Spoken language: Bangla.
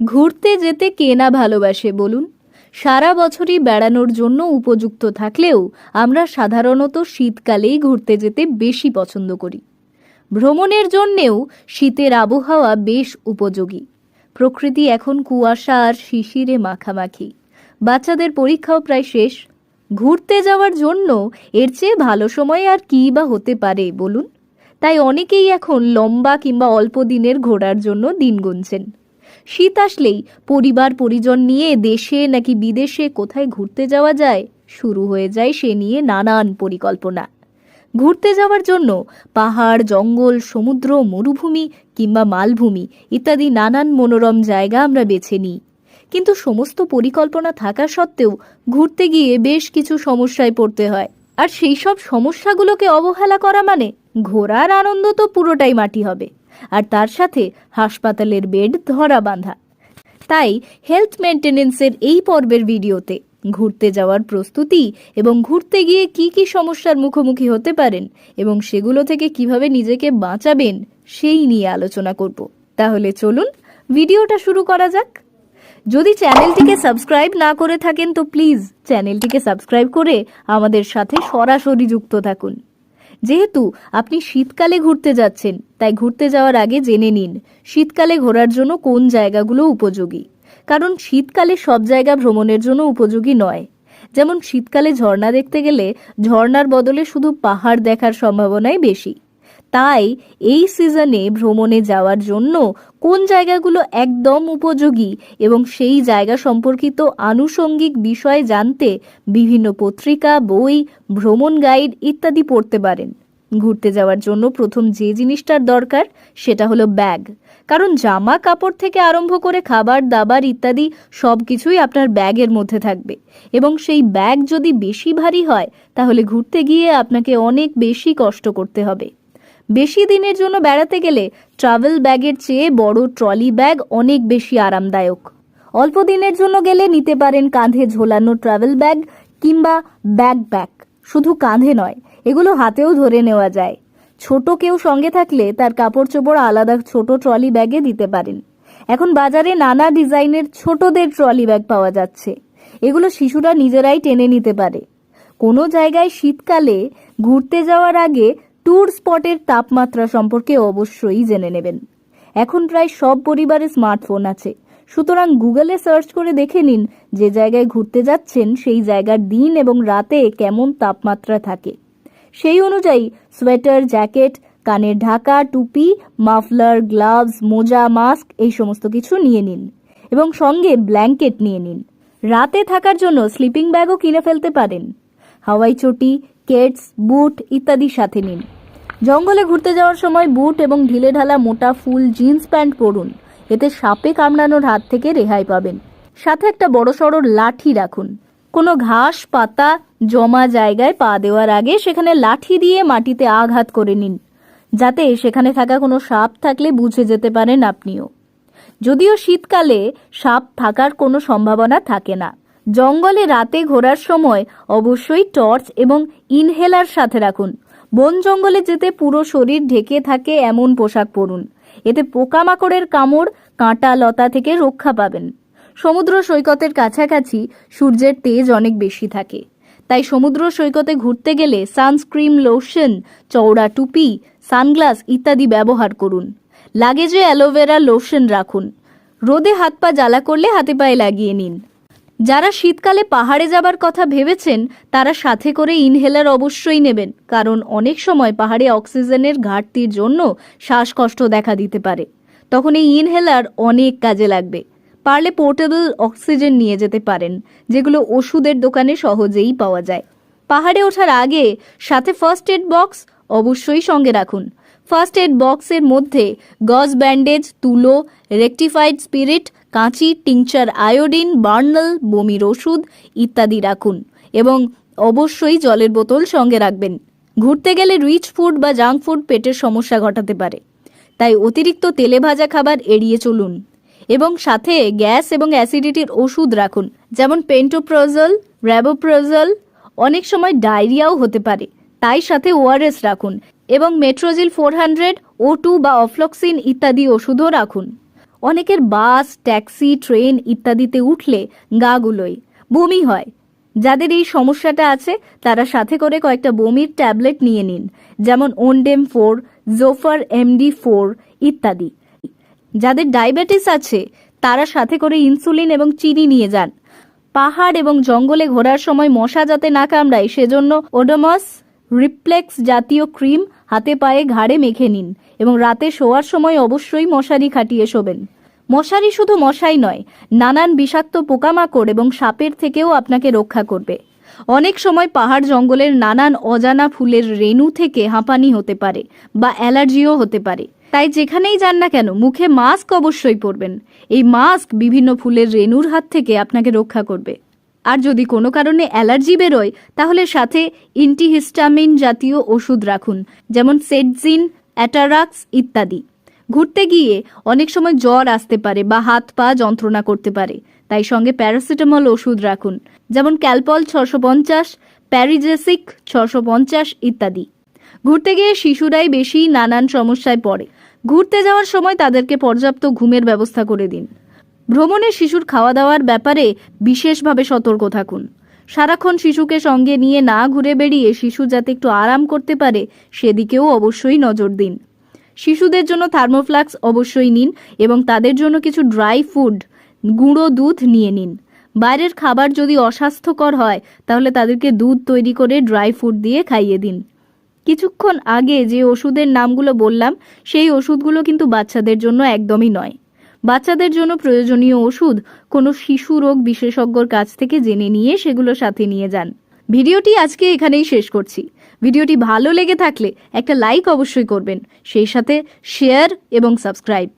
ঘুরতে যেতে কে না ভালোবাসে বলুন? সারা বছরই বেড়ানোর জন্য উপযুক্ত থাকলেও আমরা সাধারণত শীতকালেই ঘুরতে যেতে বেশি পছন্দ করি। ভ্রমণের জন্যেও শীতের আবহাওয়া বেশ উপযোগী। প্রকৃতি এখন কুয়াশা আর শিশিরে মাখামাখি। বাচ্চাদের পরীক্ষাও প্রায় শেষ। ঘুরতে যাওয়ার জন্য এর চেয়ে ভালো সময় আর কী বা হতে পারে বলুন? তাই অনেকেই এখন লম্বা কিংবা অল্প দিনের ঘোরার জন্য দিন গুনছেন। শীত আসলেই পরিবার পরিজন নিয়ে দেশে নাকি বিদেশে কোথায় ঘুরতে যাওয়া যায় শুরু হয়ে যায় সে নিয়ে নানান পরিকল্পনা। ঘুরতে যাওয়ার জন্য পাহাড়, জঙ্গল, সমুদ্র, মরুভূমি কিংবা মালভূমি ইত্যাদি নানান মনোরম জায়গা আমরা বেছে নিই। কিন্তু সমস্ত পরিকল্পনা থাকা সত্ত্বেও ঘুরতে গিয়ে বেশ কিছু সমস্যায় পড়তে হয়। আর সেই সব সমস্যাগুলোকে অবহেলা করা মানে ঘোরার আনন্দ তো পুরোটাই মাটি হবে, আর তার সাথে হাসপাতালের বেড ধরা বাঁধা। তাই হেলথ মেনটেনেন্সের এই পর্বের ভিডিওতে ঘুরতে যাওয়ার প্রস্তুতি এবং ঘুরতে গিয়ে কি কি সমস্যার মুখোমুখি হতে পারেন এবং সেগুলো থেকে কিভাবে নিজেকে বাঁচাবেন সেই নিয়ে আলোচনা করব। তাহলে চলুন ভিডিওটা শুরু করা যাক। যদি চ্যানেলটিকে সাবস্ক্রাইব না করে থাকেন তো প্লিজ চ্যানেলটিকে সাবস্ক্রাইব করে আমাদের সাথে সরাসরি যুক্ত থাকুন। যেহেতু আপনি শীতকালে ঘুরতে যাচ্ছেন, তাই ঘুরতে যাওয়ার আগে জেনে নিন শীতকালে ঘোরার জন্য কোন জায়গাগুলো উপযোগী। কারণ শীতকালে সব জায়গা ভ্রমণের জন্য উপযোগী নয়। যেমন শীতকালে ঝর্ণা দেখতে গেলে ঝর্ণার বদলে শুধু পাহাড় দেখার সম্ভাবনাই বেশি। তাই এই সিজনে ভ্রমণে যাওয়ার জন্য কোন জায়গাগুলো একদম উপযোগী এবং সেই জায়গা সম্পর্কিত আনুষঙ্গিক বিষয় জানতে বিভিন্ন পত্রিকা, বই, ভ্রমণ গাইড ইত্যাদি পড়তে পারেন। ঘুরতে যাওয়ার জন্য প্রথম যে জিনিসটার দরকার সেটা হলো ব্যাগ। কারণ জামা কাপড় থেকে আরম্ভ করে খাবার দাবার ইত্যাদি সব কিছুই আপনার ব্যাগের মধ্যে থাকবে, এবং সেই ব্যাগ যদি বেশি ভারী হয় তাহলে ঘুরতে গিয়ে আপনাকে অনেক বেশি কষ্ট করতে হবে। বেশি দিনের জন্য বেড়াতে গেলে ট্রাভেল ব্যাগের চেয়ে বড় ট্রলি ব্যাগ অনেক বেশি আরামদায়ক। অল্প দিনের জন্য গেলে নিতে পারেন কাঁধে ঝোলানো ট্রাভেল ব্যাগ কিংবা ব্যাকপ্যাক। শুধু কাঁধে নয়, এগুলো হাতেও ধরে নেওয়া যায়। ছোট কেউ সঙ্গে থাকলে তার কাপড় চোপড় আলাদা ছোট ট্রলি ব্যাগে দিতে পারেন। এখন বাজারে নানা ডিজাইনের ছোটদের ট্রলি ব্যাগ পাওয়া যাচ্ছে। এগুলো শিশুরা নিজেরাই টেনে নিতে পারে। কোনো জায়গায় শীতকালে ঘুরতে যাওয়ার আগে ট্যুর স্পটের তাপমাত্রা সম্পর্কে অবশ্যই জেনে নেবেন। এখন প্রায় সব পরিবারে স্মার্টফোন আছে, সুতরাং গুগলে সার্চ করে দেখে নিন যে জায়গায় ঘুরতে যাচ্ছেন সেই জায়গার দিন এবং রাতে কেমন তাপমাত্রা থাকে। সেই অনুযায়ী সোয়েটার, জ্যাকেট, কানের ঢাকা, টুপি, মাফলার, গ্লাভস, মোজা, মাস্ক এই সমস্ত কিছু নিয়ে নিন এবং সঙ্গে ব্ল্যাঙ্কেট নিয়ে নিন। রাতে থাকার জন্য স্লিপিং ব্যাগও কিনে ফেলতে পারেন। হাওয়াই চটি, কেটস, বুট ইত্যাদি সাথে নিন। জঙ্গলে ঘুরতে যাওয়ার সময় বুট এবং ঢিলেঢালা মোটা ফুল জিন্স প্যান্ট পরুন, এতে সাপে কামড়ানোর হাত থেকে রেহাই পাবেন। সাথে একটা বড়সড় লাঠি রাখুন। কোনো ঘাস পাতা জমা জায়গায় পা দেওয়ার আগে সেখানে লাঠি দিয়ে মাটিতে আঘাত করে নিন, যাতে সেখানে থাকা কোনো সাপ থাকলে বুঝে যেতে পারেন আপনিও। যদিও শীতকালে সাপ থাকার কোনো সম্ভাবনা থাকে না। জঙ্গলে রাতে ঘোরার সময় অবশ্যই টর্চ এবং ইনহেলার সাথে রাখুন। বন জঙ্গলে যেতে পুরো শরীর ঢেকে থাকে এমন পোশাক পরুন, এতে পোকামাকড়ের কামড়, কাঁটা লতা থেকে রক্ষা পাবেন। সমুদ্র সৈকতের কাছাকাছি সূর্যের তেজ অনেক বেশি থাকে, তাই সমুদ্র সৈকতে ঘুরতে গেলে সানস্ক্রিন, লোশন, চওড়া টুপি, সানগ্লাস ইত্যাদি ব্যবহার করুন। লাগেজে অ্যালোভেরা লোশন রাখুন। রোদে হাত পা জ্বালা করলে হাতে পায়ে লাগিয়ে নিন। যারা শীতকালে পাহাড়ে যাবার কথা ভেবেছেন তারা সাথে করে ইনহেলার অবশ্যই নেবেন, কারণ অনেক সময় পাহাড়ে অক্সিজেনের ঘাটতির জন্য শ্বাসকষ্ট দেখা দিতে পারে। তখন এই ইনহেলার অনেক কাজে লাগবে। পারলে পোর্টেবল অক্সিজেন নিয়ে যেতে পারেন, যেগুলো ওষুধের দোকানে সহজেই পাওয়া যায়। পাহাড়ে ওঠার আগে সাথে ফার্স্ট এড বক্স অবশ্যই সঙ্গে রাখুন। ফার্স্ট এড বক্সের মধ্যে গজ ব্যান্ডেজ, তুলো, রেকটিফাইড স্পিরিট, কাঁচি, টিংচার আয়োডিন, বার্নাল, বমির ওষুধ ইত্যাদি রাখুন এবং অবশ্যই জলের বোতল সঙ্গে রাখবেন। ঘুরতে গেলে রিচ ফুড বা জাঙ্ক ফুড পেটের সমস্যা ঘটাতে পারে, তাই অতিরিক্ত তেলে ভাজা খাবার এড়িয়ে চলুন এবং সাথে গ্যাস এবং অ্যাসিডিটির ওষুধ রাখুন, যেমন পেন্টোপ্রোজল, র্যাবোপ্রোজল। অনেক সময় ডায়রিয়াও হতে পারে, তাই সাথে ওআরএস রাখুন এবং মেট্রোজিল 400, O2 বা অফ্লক্সিন ইত্যাদি ওষুধও রাখুন। অনেকের বাস, ট্যাক্সি, ট্রেন ইত্যাদিতে উঠলে গা গুলোয়, বমি হয়। যাদের এই সমস্যাটা আছে তারা সাথে করে কয়েকটা বমির ট্যাবলেট নিয়ে নিন, যেমন ওনডেম-4, জোফার MD-4 ইত্যাদি। যাদের ডায়াবেটিস আছে তারা সাথে করে ইনসুলিন এবং চিনি নিয়ে যান। পাহাড় এবং জঙ্গলে ঘোরার সময় মশা যাতে না কামড়ায় সেজন্য ওডোমস রিপ্লেক্স জাতীয় ক্রিম হাতে পায়ে ঘাড়ে মেখে নিন এবং রাতে শোয়ার সময় অবশ্যই মশারি খাটিয়ে শোবেন। মশারি শুধু মশাই নয়, নানান বিষাক্ত পোকামাকড় এবং সাপের থেকেও আপনাকে রক্ষা করবে। অনেক সময় পাহাড় জঙ্গলের নানান অজানা ফুলের রেণু থেকে হাঁপানি হতে পারে বা অ্যালার্জিও হতে পারে। তাই যেখানেই যান না কেন মুখে মাস্ক অবশ্যই পরবেন। এই মাস্ক বিভিন্ন ফুলের রেণুর হাত থেকে আপনাকে রক্ষা করবে। আর যদি কোনো কারণে অ্যালার্জি বেরোয় তাহলে সাথে অ্যান্টিহিস্টামিন জাতীয় ওষুধ রাখুন, যেমন সেটজিন, অ্যাটারাক্স ইত্যাদি। ঘুরতে গিয়ে অনেক সময় জ্বর আসতে পারে বা হাত পা যন্ত্রণা করতে পারে, তাই সঙ্গে প্যারাসিটামল ওষুধ রাখুন, যেমন ক্যালপল 650, প্যারিজেসিক 650 ইত্যাদি। ঘুরতে গিয়ে শিশুরাই বেশি নানান সমস্যায় পড়ে। ঘুরতে যাওয়ার সময় তাদেরকে পর্যাপ্ত ঘুমের ব্যবস্থা করে দিন। ভ্রমণে শিশুর খাওয়া দাওয়ার ব্যাপারে বিশেষভাবে সতর্ক থাকুন। সারাক্ষণ শিশুকে সঙ্গে নিয়ে না ঘুরে বেড়িয়ে শিশু যাতে একটু আরাম করতে পারে সেদিকেও অবশ্যই নজর দিন। শিশুদের জন্য থার্মোফ্লাক্স অবশ্যই নিন এবং তাদের জন্য কিছু ড্রাই ফুড, গুঁড়ো দুধ নিয়ে নিন। বাইরের খাবার যদি অস্বাস্থ্যকর হয় তাহলে তাদেরকে দুধ তৈরি করে ড্রাই ফুড দিয়ে খাইয়ে দিন। কিছুক্ষণ আগে যে ওষুধের নামগুলো বললাম সেই ওষুধগুলো কিন্তু বাচ্চাদের জন্য একদমই নয়। বাচ্চাদের জন্য প্রয়োজনীয় ওষুধ কোনো শিশু রোগ বিশেষজ্ঞর কাছ থেকে জেনে নিয়ে সেগুলো সাথে নিয়ে যান। ভিডিওটি আজকে এখানেই শেষ করছি। ভিডিওটি ভালো লেগে থাকলে একটা লাইক অবশ্যই করবেন, সেই সাথে শেয়ার এবং সাবস্ক্রাইব।